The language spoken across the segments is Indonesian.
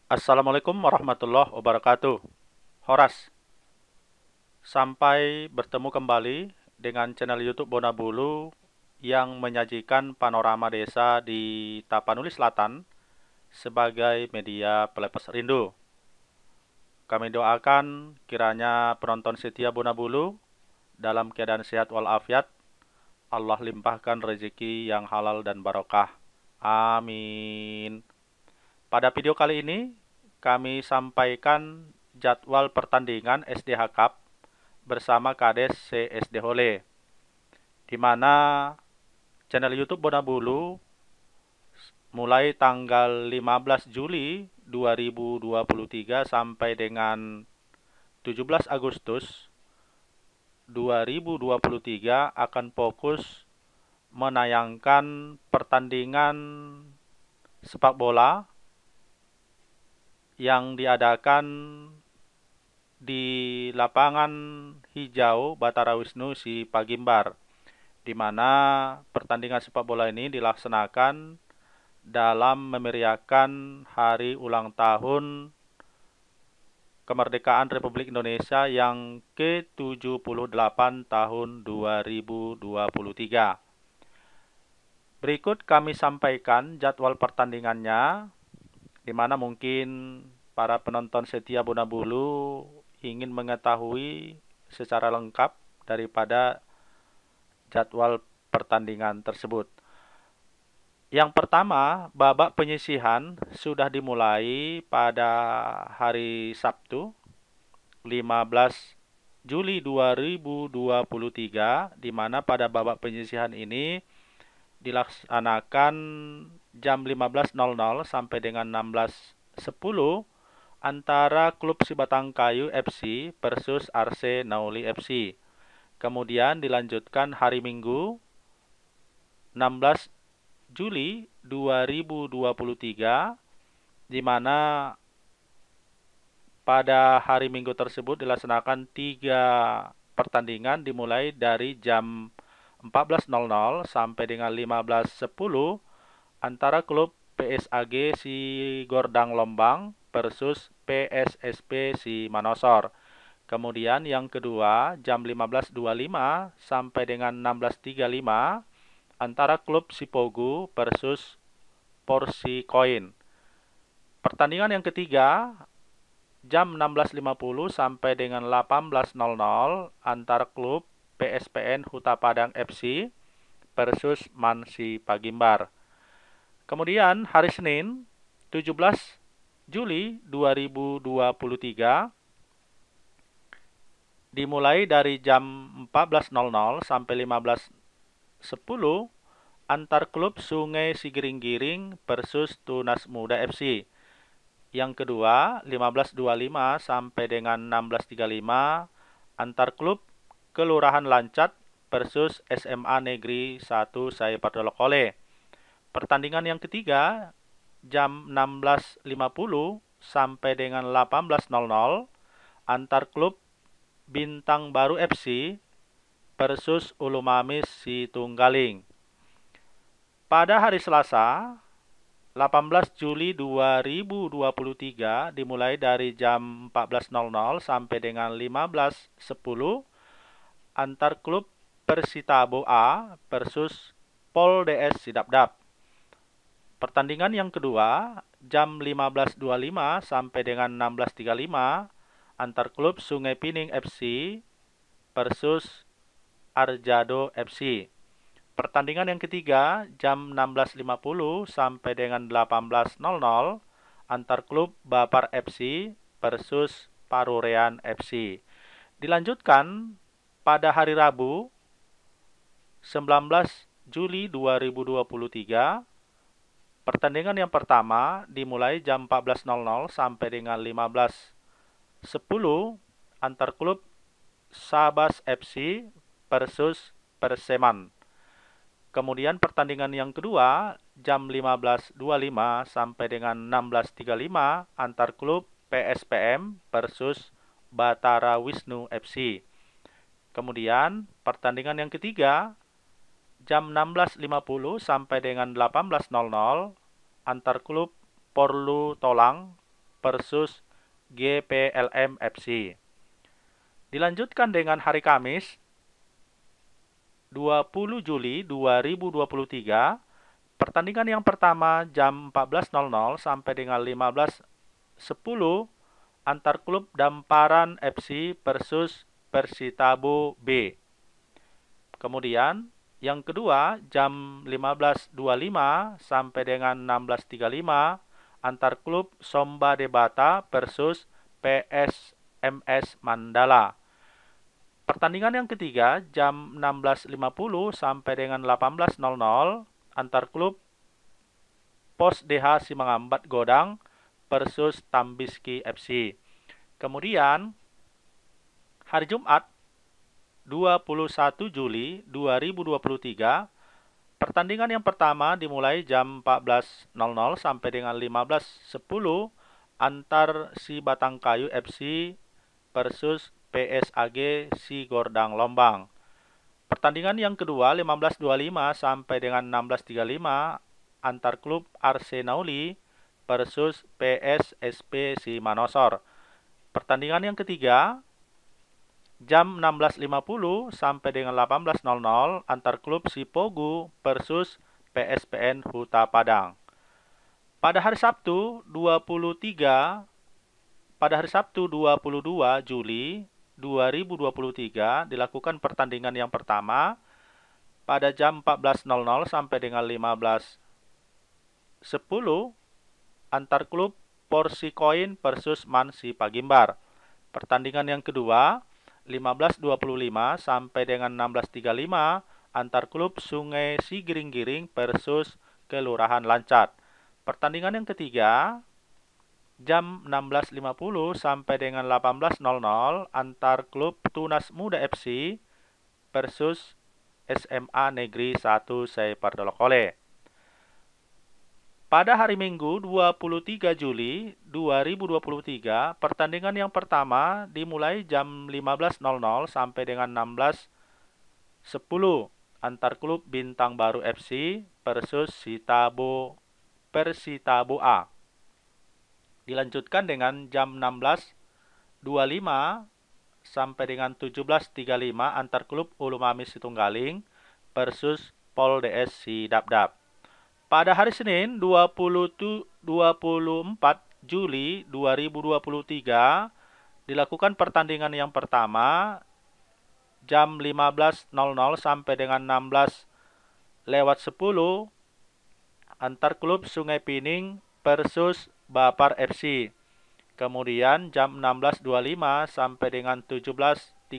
Assalamualaikum warahmatullahi wabarakatuh. Horas, sampai bertemu kembali dengan channel YouTube Bonabulu yang menyajikan panorama desa di Tapanuli Selatan sebagai media pelepas rindu. Kami doakan kiranya penonton setia Bonabulu dalam keadaan sehat walafiat, Allah limpahkan rezeki yang halal dan barokah. Amin. Pada video kali ini, kami sampaikan jadwal pertandingan SDH Cup bersama Kades CSD Hole, di mana channel YouTube Bonabulu mulai tanggal 15 Juli 2023 sampai dengan 17 Agustus 2023 akan fokus menayangkan pertandingan sepak bola yang diadakan di lapangan hijau Batara Wisnu si Pagimbar, di mana pertandingan sepak bola ini dilaksanakan dalam memeriahkan hari ulang tahun kemerdekaan Republik Indonesia yang ke-78 tahun 2023. Berikut kami sampaikan jadwal pertandingannya, di mana mungkin para penonton setia Bonabulu ingin mengetahui secara lengkap daripada jadwal pertandingan tersebut. Yang pertama, babak penyisihan sudah dimulai pada hari Sabtu 15 Juli 2023, di mana pada babak penyisihan ini dilaksanakan jam 15.00 sampai dengan 16.10 antara klub Sibatangkayu FC versus RC Nauli FC. Kemudian dilanjutkan hari Minggu 16 Juli 2023, di mana pada hari Minggu tersebut dilaksanakan 3 pertandingan dimulai dari jam 14.00 sampai dengan 15.10 antara klub PSAG si Gordang Lombang versus PSSP si Manosor. Kemudian yang kedua jam 15.25 sampai dengan 16.35 antara klub Sipogu versus Porsi Koin. Pertandingan yang ketiga jam 16.50 sampai dengan 18.00 antara klub PSPN Huta Padang FC versus Mansi Pagimbar. Kemudian hari Senin 17 Juli 2023 dimulai dari jam 14.00 sampai 15.10 antar klub Sungai Sigiring-Giring versus Tunas Muda FC. Yang kedua 15.25 sampai dengan 16.35 antar klub Kelurahan Lancat versus SMA Negeri 1 Saipatolokole. Pertandingan yang ketiga jam 16.50 sampai dengan 18.00 antar klub Bintang Baru FC versus Ulumamis Situnggaling. Pada hari Selasa 18 Juli 2023 dimulai dari jam 14.00 sampai dengan 15.10 antar klub Persitabo A versus Pol DS Sidapdap. Pertandingan yang kedua jam 15.25 sampai dengan 16.35 antar klub Sungai Pining FC versus Arjado FC. Pertandingan yang ketiga jam 16.50 sampai dengan 18.00 antar klub Bapar FC versus Parurean FC. Dilanjutkan pada hari Rabu 19 Juli 2023. Pertandingan yang pertama dimulai jam 14.00 sampai dengan 15.10 antar klub Sabas FC versus Perseman. Kemudian pertandingan yang kedua jam 15.25 sampai dengan 16.35 antar klub PSPM versus Batara Wisnu FC. Kemudian pertandingan yang ketiga jam 16.50 sampai dengan 18.00 antar klub Porlu Tolang versus GPLM FC. Dilanjutkan dengan hari Kamis 20 Juli 2023. Pertandingan yang pertama jam 14.00 sampai dengan 15.10 antar klub Damparan FC versus Persitabo B. Kemudian yang kedua jam 15.25 sampai dengan 16.35 antar klub Somba Debata versus PSMS Mandala. Pertandingan yang ketiga jam 16.50 sampai dengan 18.00 antar klub Pos DH Simangambat Godang versus Tambiski FC. Kemudian hari Jumat 21 Juli 2023, pertandingan yang pertama dimulai jam 14.00 sampai dengan 15.10 antar Si Batangkayu FC versus PSAG Si Gordang Lombang. Pertandingan yang kedua 15.25 sampai dengan 16.35 antar klub Arsenauli versus PSSP Si Manosor. Pertandingan yang ketiga jam 16.50 sampai dengan 18.00 antar klub Sipogu versus PSPN Huta Padang. Pada hari Sabtu 22 Juli 2023 dilakukan pertandingan yang pertama pada jam 14.00 sampai dengan 15.10 antar klub Porsikoin versus Mansi Pagimbar. Pertandingan yang kedua 15.25 sampai dengan 16.35 antar klub Sungai Sigiring-Giring versus Kelurahan Lancat. Pertandingan yang ketiga jam 16.50 sampai dengan 18.00 antar klub Tunas Muda FC versus SMA Negeri 1 Seipardolokole. Pada hari Minggu 23 Juli 2023, pertandingan yang pertama dimulai jam 15.00 sampai dengan 16.10 antar klub Bintang Baru FC versus Persitabo A. Dilanjutkan dengan jam 16.25 sampai dengan 17.35 antar klub Ulumami Situnggaling versus Pol DS Sidapdap. Pada hari Senin 24 Juli 2023 dilakukan pertandingan yang pertama jam 15.00 sampai dengan 16:10 antar klub Sungai Pining versus Bapar FC. Kemudian jam 16.25 sampai dengan 17.35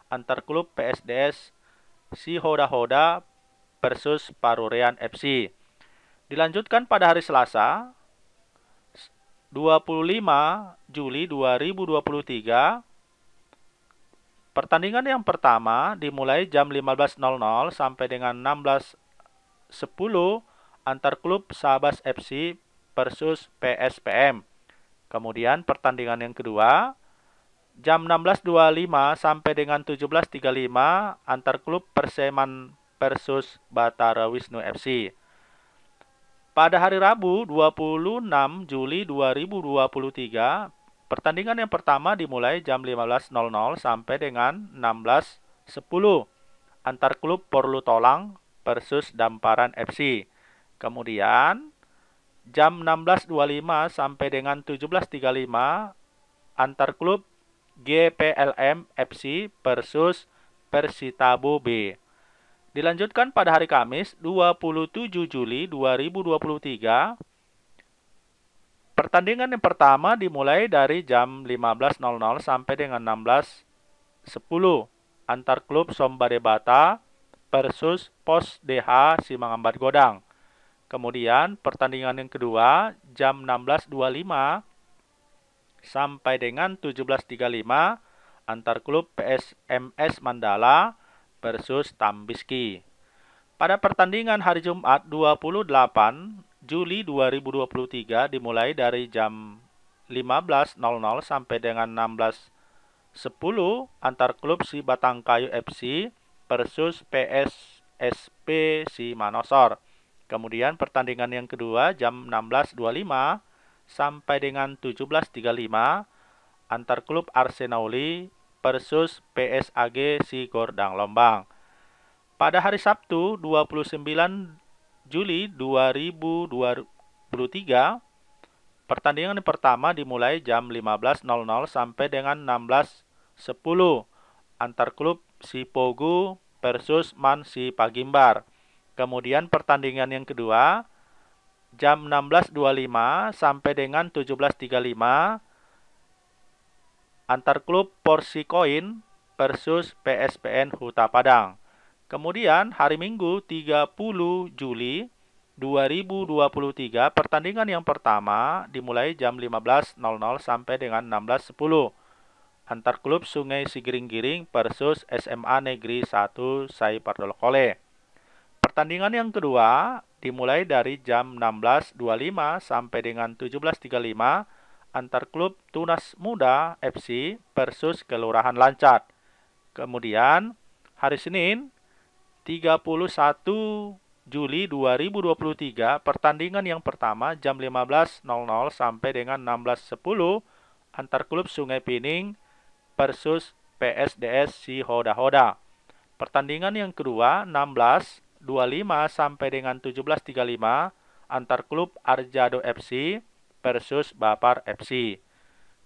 antar klub PSDS Si Hoda Hoda versus Parurean FC. Dilanjutkan pada hari Selasa 25 Juli 2023. Pertandingan yang pertama dimulai jam 15.00 sampai dengan 16.10 antar klub Sabas FC versus PSPM. Kemudian pertandingan yang kedua jam 16.25 sampai dengan 17.35 antar klub Perseman versus Batara Wisnu FC. Pada hari Rabu 26 Juli 2023, pertandingan yang pertama dimulai jam 15.00 sampai dengan 16.10 antar klub Porlu Tolang versus Damparan FC. Kemudian jam 16.25 sampai dengan 17.35 antar klub GPLM FC versus Persitabo B. Dilanjutkan pada hari Kamis 27 Juli 2023. Pertandingan yang pertama dimulai dari jam 15.00 sampai dengan 16.10 antar klub Somba Debata versus Pos DH Simangambat Godang. Kemudian pertandingan yang kedua jam 16.25 sampai dengan 17.35 antar klub PSMS Mandala versus Tambiski. Pada pertandingan hari Jumat 28 Juli 2023 dimulai dari jam 15.00 sampai dengan 16.10 antar klub Si Batangkayu FC versus PSSP Si Manosor. Kemudian pertandingan yang kedua jam 16.25 sampai dengan 17.35 antar klub Arsenauli versus PSAG Sigordang Lombang. Pada hari Sabtu 29 Juli 2023, pertandingan pertama dimulai jam 15.00 sampai dengan 16.10 antar klub Sipogu versus Man Sipagimbar. Kemudian pertandingan yang kedua jam 16.25 sampai dengan 17.35 antar klub Persikoin versus PSPN Huta Padang. Kemudian hari Minggu 30 Juli 2023, pertandingan yang pertama dimulai jam 15.00 sampai dengan 16.10 antar klub Sungai Sigiring-Giring versus SMA Negeri 1 Saipardolokole. Pertandingan yang kedua dimulai dari jam 16.25 sampai dengan 17.35 antar klub Tunas Muda FC versus Kelurahan Lancat. Kemudian hari Senin 31 Juli 2023, pertandingan yang pertama jam 15.00 sampai dengan 16.10 antar klub Sungai Pining versus PSDS Sihoda-Hoda. Pertandingan yang kedua 16.25 sampai dengan 17.35 antar klub Arjado FC versus Bapar FC.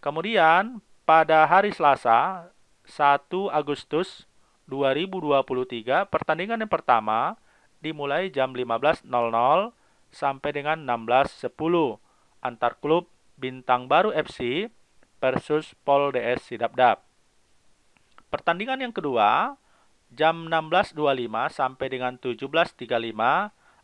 Kemudian pada hari Selasa 1 Agustus 2023, pertandingan yang pertama dimulai jam 15.00 sampai dengan 16.10 antar klub Bintang Baru FC versus Pol DS Sidapdap. Pertandingan yang kedua jam 16.25 sampai dengan 17.35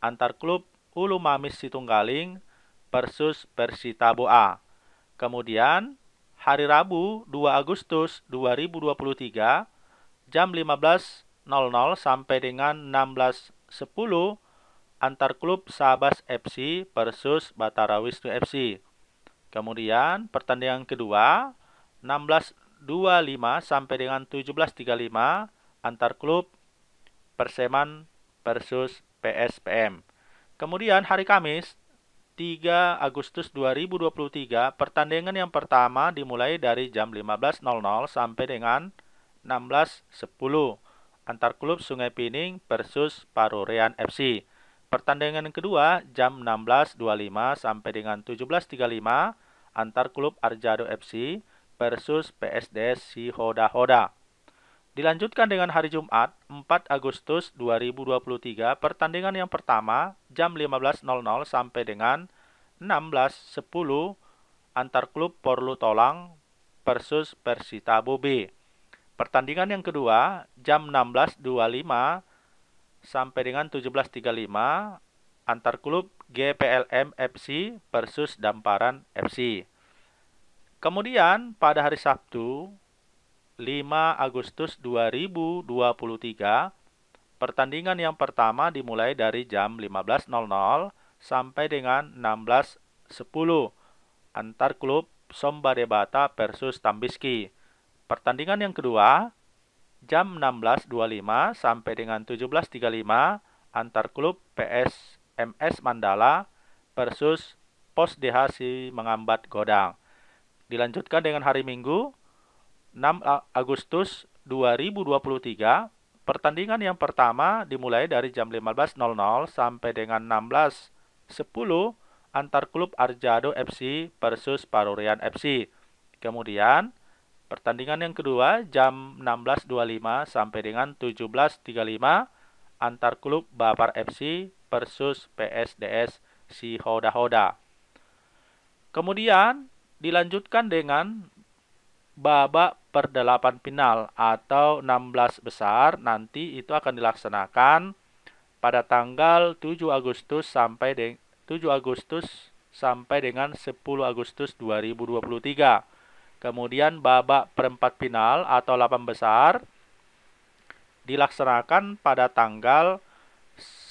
antar klub Ulu Mamis Situnggaling versus Persitabo A. Kemudian hari Rabu 2 Agustus 2023 jam 15.00 sampai dengan 16.10 antar klub Sabas FC versus Batara Wisnu FC. Kemudian pertandingan kedua 16.25 sampai dengan 17.35 antar klub Perseman versus PSPM. Kemudian hari Kamis 3 Agustus 2023, pertandingan yang pertama dimulai dari jam 15.00 sampai dengan 16.10 antar klub Sungai Pining versus Parurean FC. Pertandingan yang kedua jam 16.25 sampai dengan 17.35 antar klub Arjado FC versus PSDS Sihoda-Hoda. Dilanjutkan dengan hari Jumat 4 Agustus 2023, pertandingan yang pertama jam 15.00 sampai dengan 16.10 antar klub Porlu Tolang versus Persitabo B. Pertandingan yang kedua jam 16.25 sampai dengan 17.35 antar klub GPLM FC versus Damparan FC. Kemudian pada hari Sabtu 5 Agustus 2023, pertandingan yang pertama dimulai dari jam 15.00 sampai dengan 16.10 antar klub Sombadebata versus Tambiski. Pertandingan yang kedua jam 16.25 sampai dengan 17.35 antar klub PSMS Mandala versus Pos DH Mengambat Godang. Dilanjutkan dengan hari Minggu 6 Agustus 2023, pertandingan yang pertama dimulai dari jam 15.00 sampai dengan 16.10 antar klub Arjado FC versus Parurean FC. Kemudian pertandingan yang kedua jam 16.25 sampai dengan 17.35 antar klub Bapar FC versus PSDS Sihoda-Hoda. Kemudian dilanjutkan dengan babak perdelapan final atau 16 besar. Nanti itu akan dilaksanakan pada tanggal 7 Agustus sampai dengan 10 Agustus 2023. Kemudian babak perempat final atau 8 besar dilaksanakan pada tanggal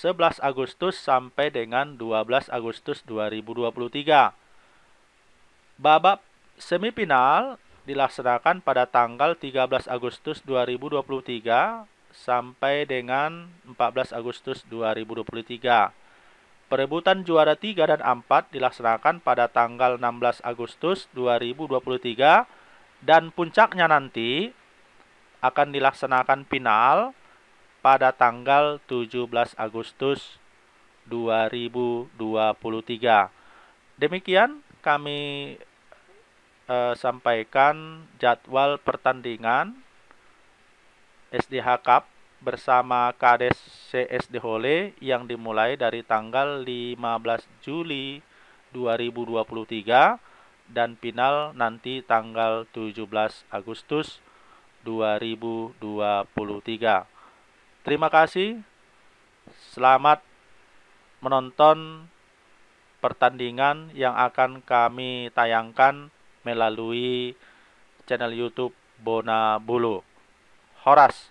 11 Agustus sampai dengan 12 Agustus 2023. Babak semifinal dilaksanakan pada tanggal 13 Agustus 2023 sampai dengan 14 Agustus 2023. Perebutan juara 3 dan 4 dilaksanakan pada tanggal 16 Agustus 2023 dan puncaknya nanti akan dilaksanakan final pada tanggal 17 Agustus 2023. Demikian kami sampaikan jadwal pertandingan SDH Cup bersama Kades CSD Hole yang dimulai dari tanggal 15 Juli 2023 dan final nanti tanggal 17 Agustus 2023. Terima kasih. Selamat menonton pertandingan yang akan kami tayangkan melalui channel YouTube Bona Bulu. Horas.